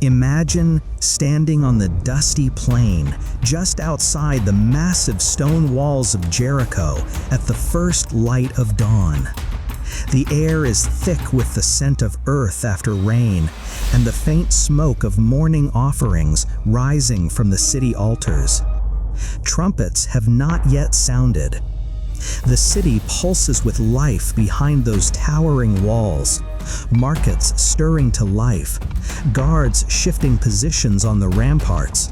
Imagine standing on the dusty plain just outside the massive stone walls of Jericho at the first light of dawn. The air is thick with the scent of earth after rain and the faint smoke of morning offerings rising from the city altars. Trumpets have not yet sounded. The city pulses with life behind those towering walls, markets stirring to life, guards shifting positions on the ramparts,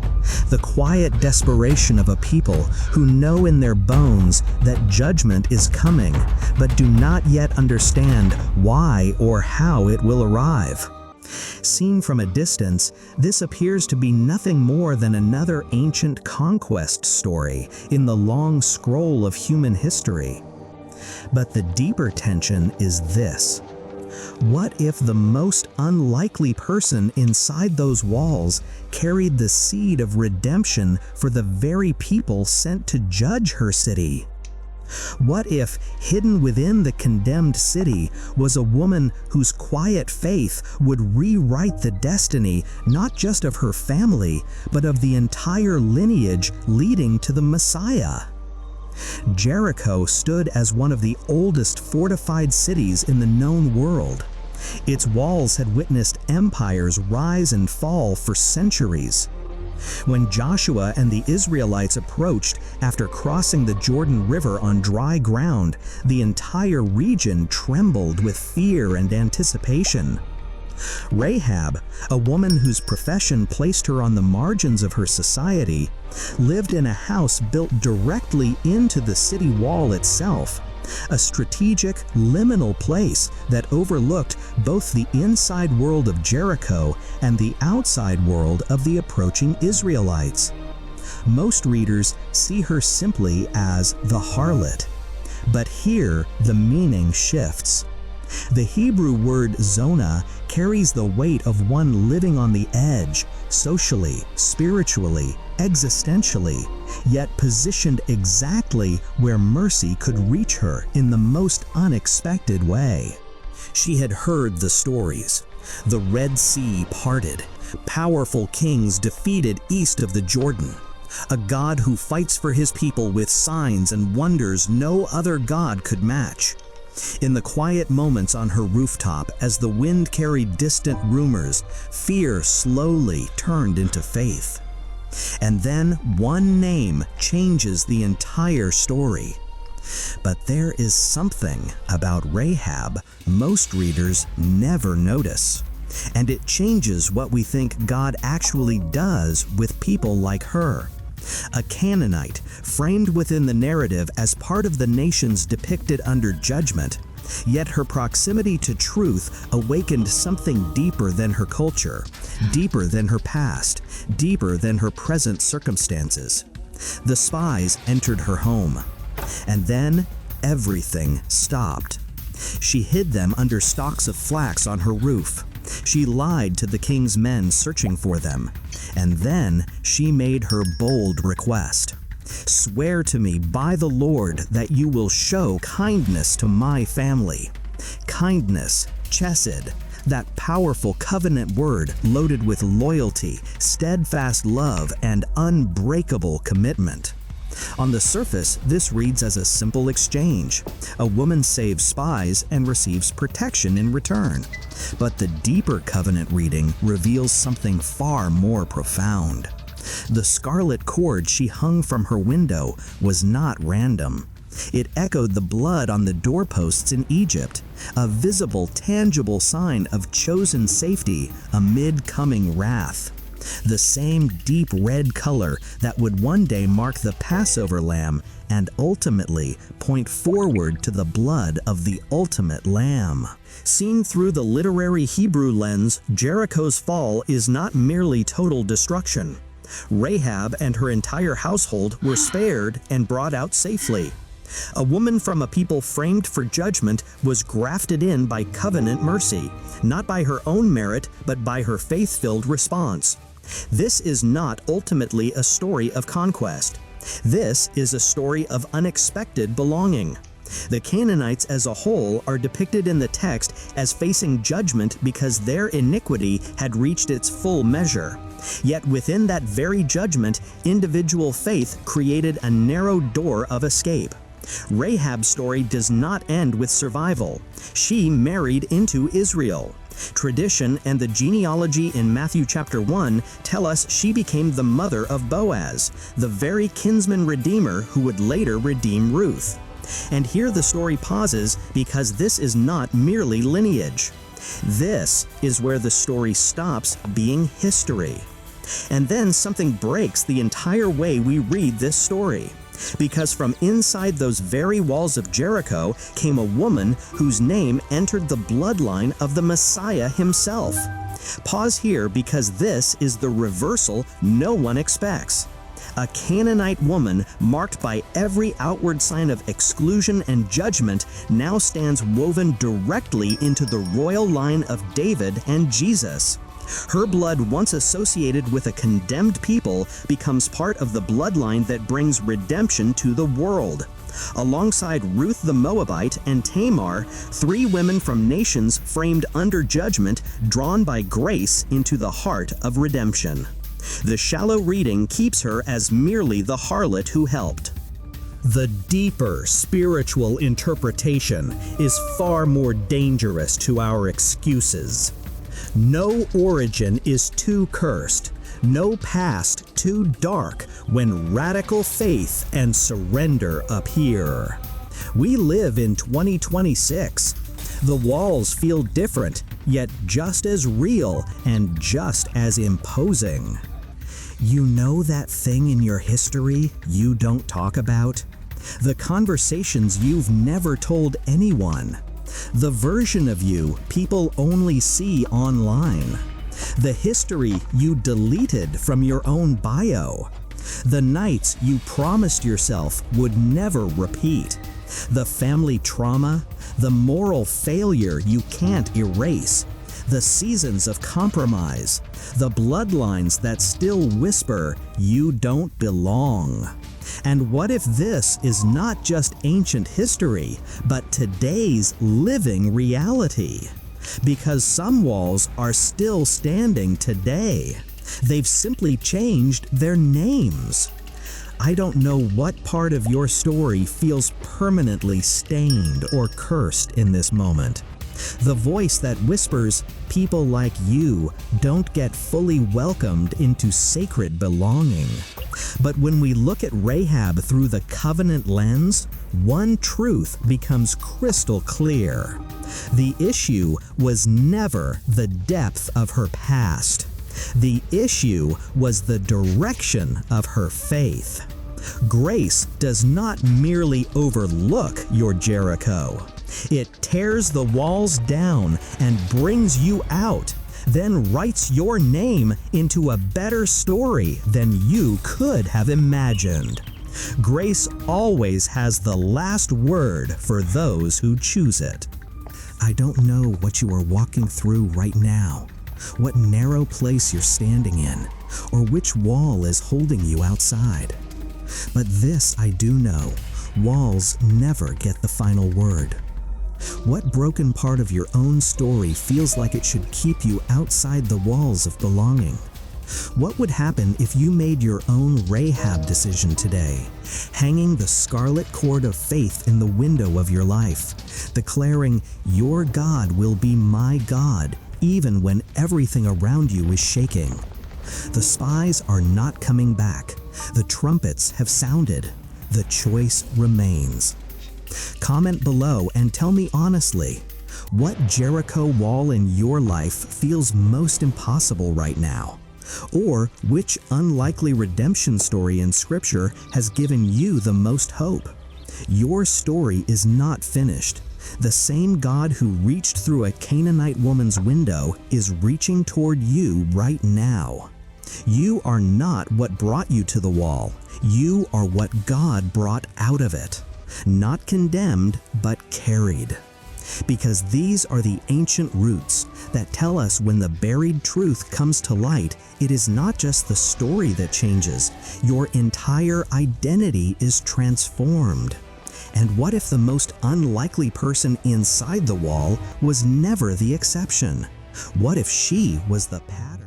the quiet desperation of a people who know in their bones that judgment is coming, but do not yet understand why or how it will arrive. Seen from a distance, this appears to be nothing more than another ancient conquest story in the long scroll of human history. But the deeper tension is this. What if the most unlikely person inside those walls carried the seed of redemption for the very people sent to judge her city? What if hidden within the condemned city was a woman whose quiet faith would rewrite the destiny not just of her family, but of the entire lineage leading to the Messiah? Jericho stood as one of the oldest fortified cities in the known world. Its walls had witnessed empires rise and fall for centuries. When Joshua and the Israelites approached after crossing the Jordan River on dry ground, the entire region trembled with fear and anticipation. Rahab, a woman whose profession placed her on the margins of her society, lived in a house built directly into the city wall itself, a strategic, liminal place that overlooked both the inside world of Jericho and the outside world of the approaching Israelites. Most readers see her simply as the harlot, but here the meaning shifts. The Hebrew word zona carries the weight of one living on the edge, socially, spiritually, existentially, yet positioned exactly where mercy could reach her in the most unexpected way. She had heard the stories. The Red Sea parted, powerful kings defeated east of the Jordan, a God who fights for his people with signs and wonders no other God could match. In the quiet moments on her rooftop, as the wind carried distant rumors, fear slowly turned into faith. And then one name changes the entire story. But there is something about Rahab most readers never notice, and it changes what we think God actually does with people like her. A Canaanite, framed within the narrative as part of the nations depicted under judgment, yet her proximity to truth awakened something deeper than her culture, deeper than her past, deeper than her present circumstances. The spies entered her home, and then everything stopped. She hid them under stalks of flax on her roof. She lied to the king's men searching for them, and then she made her bold request. "Swear to me by the Lord that you will show kindness to my family." Kindness, chesed, that powerful covenant word loaded with loyalty, steadfast love, and unbreakable commitment. On the surface, this reads as a simple exchange. A woman saves spies and receives protection in return. But the deeper covenant reading reveals something far more profound. The scarlet cord she hung from her window was not random. It echoed the blood on the doorposts in Egypt, a visible, tangible sign of chosen safety amid coming wrath. The same deep red color that would one day mark the Passover lamb and ultimately point forward to the blood of the ultimate lamb. Seen through the literary Hebrew lens, Jericho's fall is not merely total destruction. Rahab and her entire household were spared and brought out safely. A woman from a people framed for judgment was grafted in by covenant mercy, not by her own merit, but by her faith-filled response. This is not ultimately a story of conquest. This is a story of unexpected belonging. The Canaanites as a whole are depicted in the text as facing judgment because their iniquity had reached its full measure. Yet within that very judgment, individual faith created a narrow door of escape. Rahab's story does not end with survival. She married into Israel. Tradition and the genealogy in Matthew chapter 1 tell us she became the mother of Boaz, the very kinsman redeemer who would later redeem Ruth. And here the story pauses because this is not merely lineage. This is where the story stops being history. And then something breaks the entire way we read this story. Because from inside those very walls of Jericho came a woman whose name entered the bloodline of the Messiah himself. Pause here because this is the reversal no one expects. A Canaanite woman marked by every outward sign of exclusion and judgment now stands woven directly into the royal line of David and Jesus. Her blood, once associated with a condemned people, becomes part of the bloodline that brings redemption to the world. Alongside Ruth the Moabite and Tamar, three women from nations framed under judgment, drawn by grace into the heart of redemption. The shallow reading keeps her as merely the harlot who helped. The deeper spiritual interpretation is far more dangerous to our excuses. No origin is too cursed, no past too dark when radical faith and surrender appear. We live in 2026. The walls feel different, yet just as real and just as imposing. You know that thing in your history you don't talk about? The conversations you've never told anyone? The version of you people only see online? The history you deleted from your own bio? The nights you promised yourself would never repeat? The family trauma? The moral failure you can't erase? The seasons of compromise? The bloodlines that still whisper, "You don't belong"? And what if this is not just ancient history, but today's living reality? Because some walls are still standing today. They've simply changed their names. I don't know what part of your story feels permanently stained or cursed in this moment. The voice that whispers, "People like you don't get fully welcomed into sacred belonging." But when we look at Rahab through the covenant lens, one truth becomes crystal clear. The issue was never the depth of her past. The issue was the direction of her faith. Grace does not merely overlook your Jericho. It tears the walls down and brings you out, then writes your name into a better story than you could have imagined. Grace always has the last word for those who choose it. I don't know what you are walking through right now, what narrow place you're standing in, or which wall is holding you outside. But this I do know, walls never get the final word. What broken part of your own story feels like it should keep you outside the walls of belonging? What would happen if you made your own Rahab decision today, hanging the scarlet cord of faith in the window of your life, declaring, "Your God will be my God, even when everything around you is shaking"? The spies are not coming back. The trumpets have sounded. The choice remains. Comment below and tell me honestly, what Jericho wall in your life feels most impossible right now? Or which unlikely redemption story in Scripture has given you the most hope? Your story is not finished. The same God who reached through a Canaanite woman's window is reaching toward you right now. You are not what brought you to the wall. You are what God brought out of it. Not condemned, but carried. Because these are the ancient roots that tell us when the buried truth comes to light, it is not just the story that changes. Your entire identity is transformed. And what if the most unlikely person inside the wall was never the exception? What if she was the pattern?